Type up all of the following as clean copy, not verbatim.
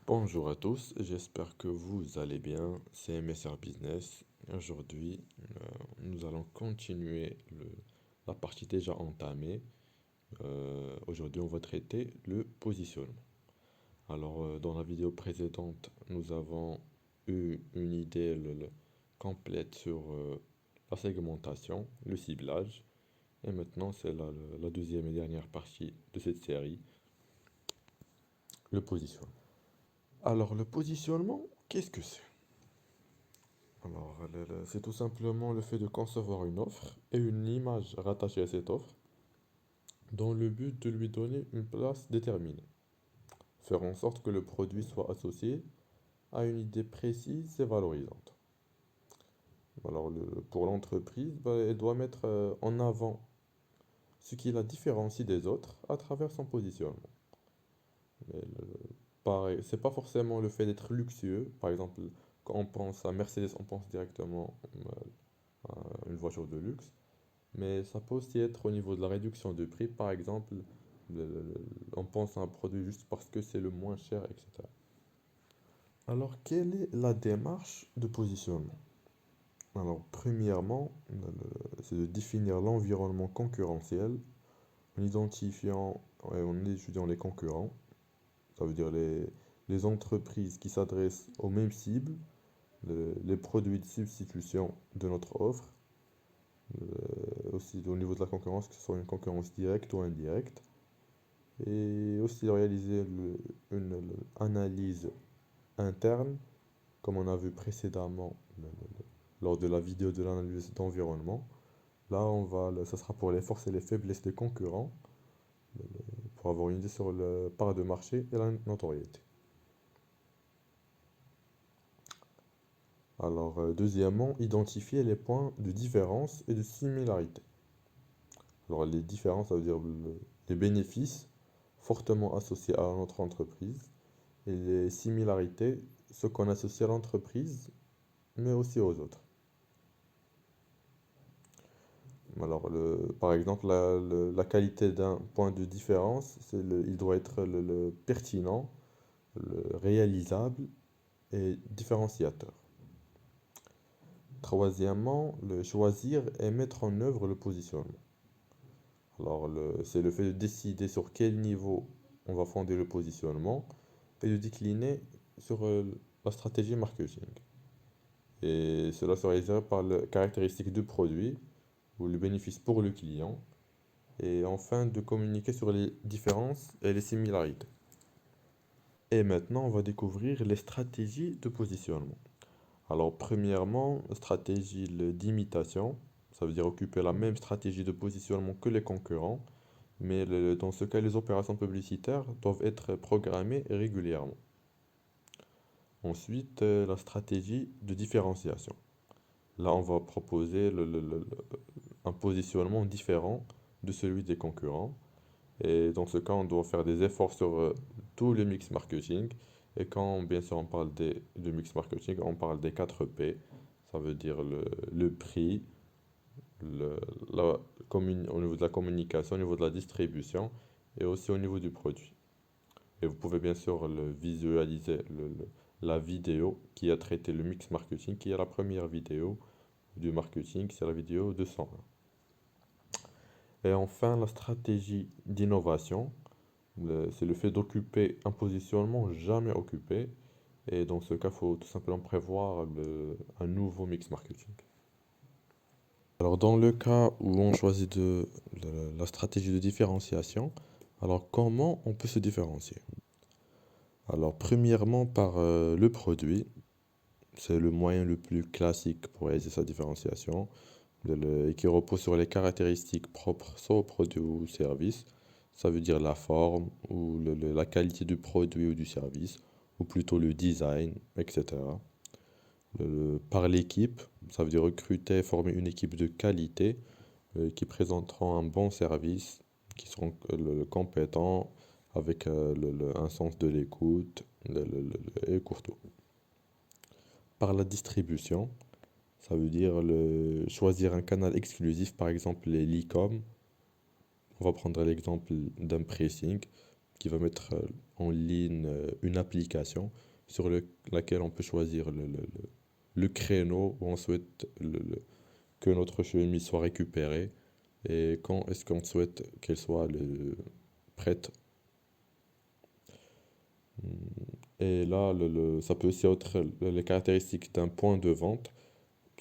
Bonjour à tous, j'espère que vous allez bien. C'est MSR Business. Aujourd'hui, nous allons continuer la partie déjà entamée. Aujourd'hui, on va traiter le positionnement. Alors, dans la vidéo précédente, nous avons eu une idée complète sur la segmentation, le ciblage. Et maintenant, c'est la deuxième et dernière partie de cette série, le positionnement. Alors, le positionnement, qu'est-ce que c'est? Alors, c'est tout simplement le fait de concevoir une offre et une image rattachée à cette offre dans le but de lui donner une place déterminée. Faire en sorte que le produit soit associé à une idée précise et valorisante. Alors, pour l'entreprise, elle doit mettre en avant ce qui la différencie des autres à travers son positionnement. Mais pareil, c'est pas forcément le fait d'être luxueux. Par exemple, quand on pense à Mercedes, on pense directement à une voiture de luxe. Mais ça peut aussi être au niveau de la réduction de prix. Par exemple, on pense à un produit juste parce que c'est le moins cher, etc. Alors, quelle est la démarche de positionnement? Alors, premièrement, c'est de définir l'environnement concurrentiel en identifiant et en étudiant les concurrents. Ça veut dire les entreprises qui s'adressent aux mêmes cibles, les produits de substitution de notre offre, aussi au niveau de la concurrence, que ce soit une concurrence directe ou indirecte, et aussi réaliser une analyse interne, comme on a vu précédemment lors de la vidéo de l'analyse d'environnement. Là, ça sera pour les forces et les faiblesses des concurrents, pour avoir une idée sur la part de marché et la notoriété. Alors, deuxièmement, identifier les points de différence et de similarité. Alors, les différences, ça veut dire les bénéfices fortement associés à notre entreprise et les similarités, ce qu'on associe à l'entreprise, mais aussi aux autres. Alors, par exemple, la qualité d'un point de différence, il doit être le pertinent, le réalisable et différenciateur. Troisièmement, le choisir et mettre en œuvre le positionnement. Alors, c'est le fait de décider sur quel niveau on va fonder le positionnement et de décliner sur la stratégie marketing. Et cela se réalisera par les caractéristiques du produit ou le bénéfice pour le client. Et enfin, de communiquer sur les différences et les similarités. Et maintenant, on va découvrir les stratégies de positionnement. Alors, premièrement, stratégie d'imitation. Ça veut dire occuper la même stratégie de positionnement que les concurrents. Mais dans ce cas, les opérations publicitaires doivent être programmées régulièrement. Ensuite, la stratégie de différenciation. Là, on va proposer un positionnement différent de celui des concurrents. Et dans ce cas, on doit faire des efforts sur tout le mix marketing. Et quand, bien sûr, on parle de mix marketing, on parle des 4 P. Ça veut dire le prix, le, au niveau de la communication, au niveau de la distribution et aussi au niveau du produit. Et vous pouvez bien sûr le visualiser, la vidéo qui a traité le mix marketing, qui est la première vidéo du marketing, c'est la vidéo 201. Et enfin, la stratégie d'innovation, c'est le fait d'occuper un positionnement jamais occupé. Et dans ce cas, il faut tout simplement prévoir un nouveau mix marketing. Alors, dans le cas où on choisit la stratégie de différenciation, alors comment on peut se différencier? Alors, premièrement, par le produit, c'est le moyen le plus classique pour réaliser sa différenciation, et qui repose sur les caractéristiques propres soit au produit ou au service. Ça veut dire la forme ou la qualité du produit ou du service, ou plutôt le design, etc. Par l'équipe, ça veut dire recruter, former une équipe de qualité qui présenteront un bon service, qui seront compétents, avec un sens de l'écoute et courtois. Par la distribution, ça veut dire choisir un canal exclusif, par exemple les e-com. On va prendre l'exemple d'un pressing. qui va mettre en ligne une application sur laquelle on peut choisir le créneau où on souhaite que notre chemise soit récupérée et quand est-ce qu'on souhaite qu'elle soit prête. Et là, ça peut aussi être les caractéristiques d'un point de vente.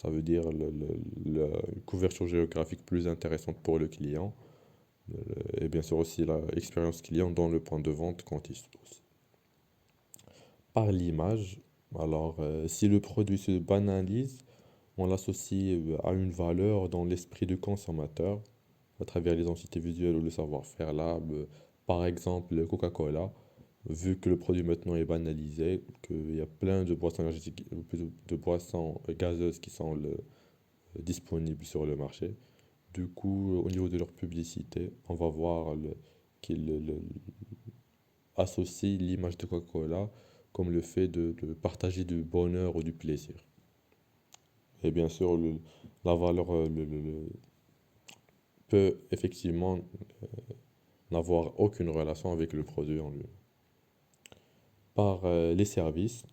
Ça veut dire une couverture géographique plus intéressante pour le client. Et bien sûr aussi l'expérience client dans le point de vente quand il se pose. Par l'image, alors si le produit se banalise, on l'associe à une valeur dans l'esprit du consommateur à travers les entités visuelles ou le savoir-faire. Là, par exemple, Coca-Cola, vu que le produit maintenant est banalisé, qu'il y a plein de boissons énergétiques, de boissons gazeuses qui sont disponibles sur le marché. Du coup, au niveau de leur publicité, on va voir qu'ils associent l'image de Coca-Cola comme le fait de partager du bonheur ou du plaisir. Et bien sûr, la valeur peut effectivement n'avoir aucune relation avec le produit en lui. Par les services,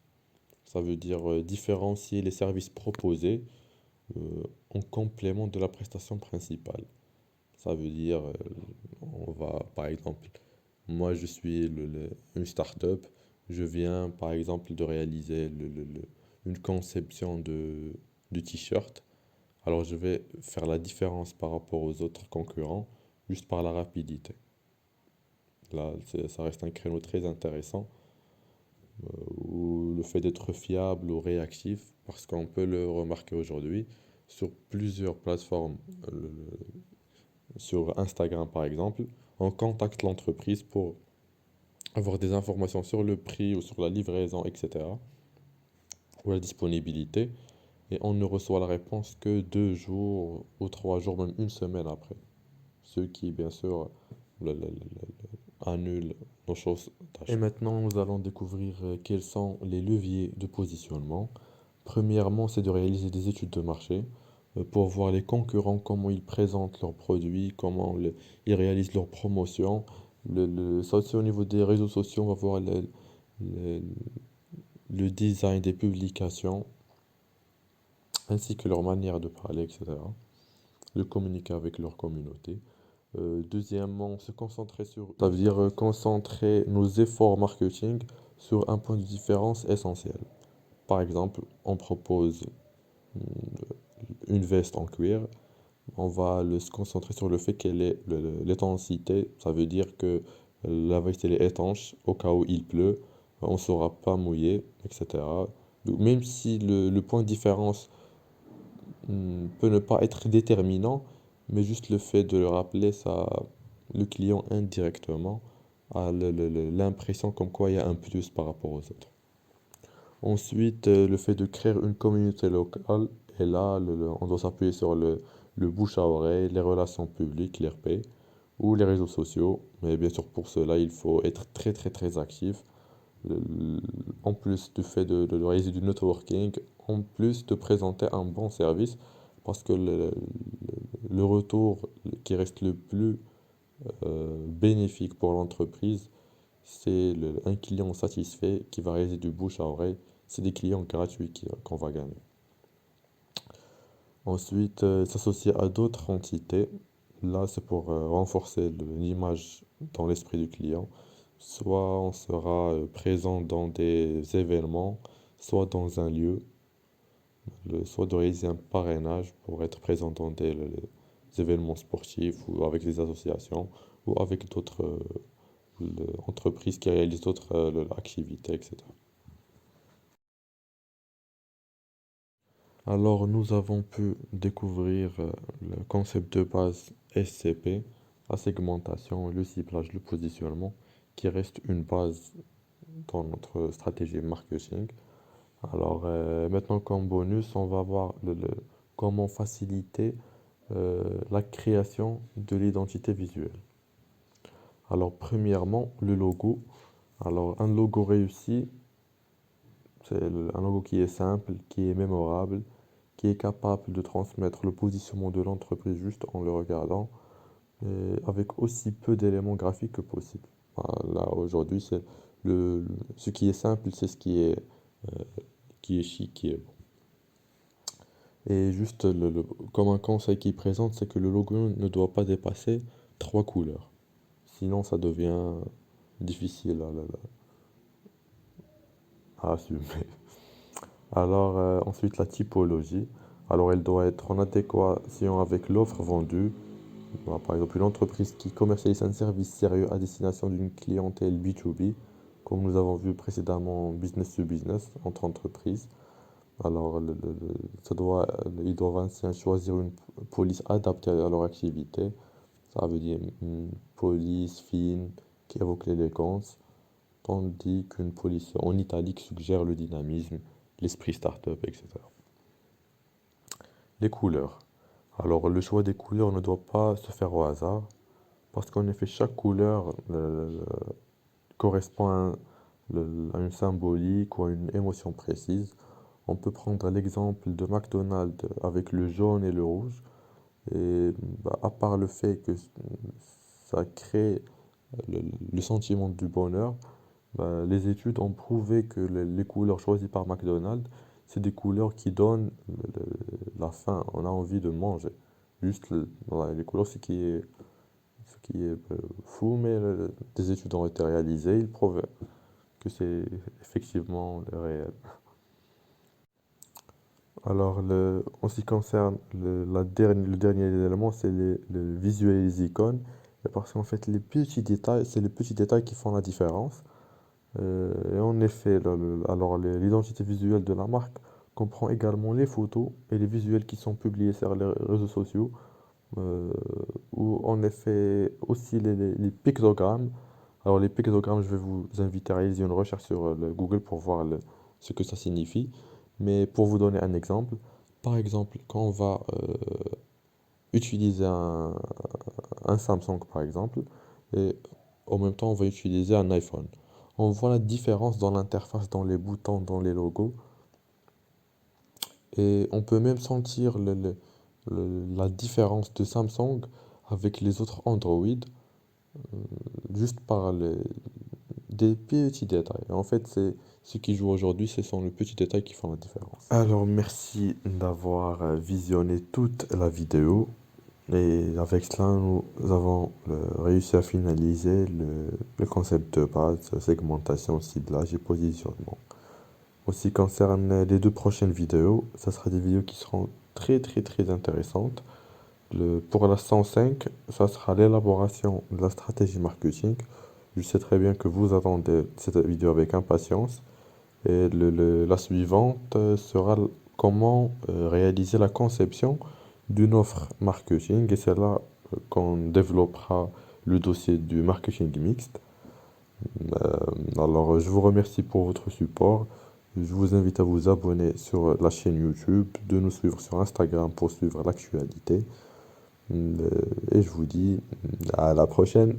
ça veut dire différencier les services proposés en complément de la prestation principale. Ça veut dire, on va par exemple, moi je suis une start-up, je viens par exemple de réaliser une conception de t-shirt. Alors je vais faire la différence par rapport aux autres concurrents juste par la rapidité. Là, ça reste un créneau très intéressant ou le fait d'être fiable ou réactif parce qu'on peut le remarquer aujourd'hui sur plusieurs plateformes, sur Instagram par exemple, on contacte l'entreprise pour avoir des informations sur le prix ou sur la livraison, etc. ou la disponibilité et on ne reçoit la réponse que 2 jours ou 3 jours, même une semaine après. Ce qui, bien sûr, annule nos choses d'achat. Et maintenant, nous allons découvrir quels sont les leviers de positionnement. Premièrement, c'est de réaliser des études de marché pour voir les concurrents, comment ils présentent leurs produits, comment ils réalisent leurs promotions. Ça aussi, au niveau des réseaux sociaux, on va voir le- le design des publications, ainsi que leur manière de parler, etc. De communiquer avec leur communauté. Deuxièmement, se concentrer sur, ça veut dire concentrer nos efforts marketing sur un point de différence essentiel. Par exemple, on propose une veste en cuir, on va se concentrer sur le fait qu'elle est l'étancité, ça veut dire que la veste elle est étanche au cas où il pleut, on ne sera pas mouillé, etc. Donc, même si le point de différence peut ne pas être déterminant, mais juste le fait de le rappeler, ça, le client indirectement a l'impression comme quoi il y a un plus par rapport aux autres. Ensuite, le fait de créer une communauté locale, et là, on doit s'appuyer sur le bouche à oreille, les relations publiques, l'RP, ou les réseaux sociaux. Mais bien sûr, pour cela, il faut être très très très actif. En plus du fait de réaliser du networking, en plus de présenter un bon service, parce que le retour qui reste le plus bénéfique pour l'entreprise, c'est un client satisfait qui va réaliser du bouche à oreille. C'est des clients gratuits qu'on va gagner. Ensuite, s'associer à d'autres entités. Là, c'est pour renforcer l'image dans l'esprit du client. Soit on sera présent dans des événements, soit dans un lieu, soit de réaliser un parrainage pour être présent dans des événements sportifs ou avec des associations ou avec d'autres entreprises qui réalisent d'autres activités, etc. Alors, nous avons pu découvrir le concept de base SCP, la segmentation, le ciblage, le positionnement, qui reste une base dans notre stratégie marketing. Alors, maintenant, comme bonus, on va voir comment faciliter la création de l'identité visuelle. Alors, premièrement, le logo. Alors, un logo réussi, c'est un logo qui est simple, qui est mémorable, qui est capable de transmettre le positionnement de l'entreprise juste en le regardant, et avec aussi peu d'éléments graphiques que possible. Là, aujourd'hui, ce qui est simple, c'est ce qui est chic, qui est bon. Et juste, comme un conseil qui présente, c'est que le logo ne doit pas dépasser trois couleurs. Sinon, ça devient difficile à assumer. Alors, ensuite, la typologie. Alors, elle doit être en adéquation avec l'offre vendue. Voilà, par exemple, une entreprise qui commercialise un service sérieux à destination d'une clientèle B2B, comme nous avons vu précédemment business to business entre entreprises. Alors, ils doivent ainsi choisir une police adaptée à leur activité. Ça veut dire une police fine qui évoque l'élégance, tandis qu'une police en italique suggère le dynamisme, l'esprit start-up, etc. Les couleurs. Alors, le choix des couleurs ne doit pas se faire au hasard, parce qu'en effet, chaque couleur correspond à une symbolique ou à une émotion précise. On peut prendre l'exemple de McDonald's avec le jaune et le rouge. Et bah, à part le fait que ça crée le, le sentiment du bonheur, bah, les études ont prouvé que les couleurs choisies par McDonald's, c'est des couleurs qui donnent la faim. On a envie de manger. Juste voilà, les couleurs, ce qui est fou, mais des études ont été réalisées. Ils prouvent que c'est effectivement le réel. Alors, en ce qui concerne le dernier élément, c'est le visuel et les icônes. Et parce qu'en fait, les petits détails, c'est les petits détails qui font la différence. Et en effet, alors l'identité visuelle de la marque comprend également les photos et les visuels qui sont publiés sur les réseaux sociaux, euh, ou en effet aussi les pictogrammes. Alors les pictogrammes, je vais vous inviter à réaliser une recherche sur le Google pour voir ce que ça signifie. Mais pour vous donner un exemple, par exemple, quand on va utiliser un Samsung par exemple, et en même temps on va utiliser un iPhone. On voit la différence dans l'interface, dans les boutons, dans les logos, et on peut même sentir la différence de Samsung avec les autres Android, juste par des petits détails. En fait, c'est ce qui joue aujourd'hui, ce sont les petits détails qui font la différence. Alors, merci d'avoir visionné toute la vidéo. Et avec cela, nous avons réussi à finaliser le concept de base, segmentation, ciblage et positionnement. En ce qui concerne les deux prochaines vidéos, ça sera des vidéos qui seront très très très intéressantes. Pour la 105, ça sera l'élaboration de la stratégie marketing. Je sais très bien que vous attendez cette vidéo avec impatience. Et la suivante sera comment réaliser la conception d'une offre marketing. Et c'est là qu'on développera le dossier du marketing mixte. Alors, je vous remercie pour votre support. Je vous invite à vous abonner sur la chaîne YouTube, de nous suivre sur Instagram pour suivre l'actualité. Et je vous dis à la prochaine.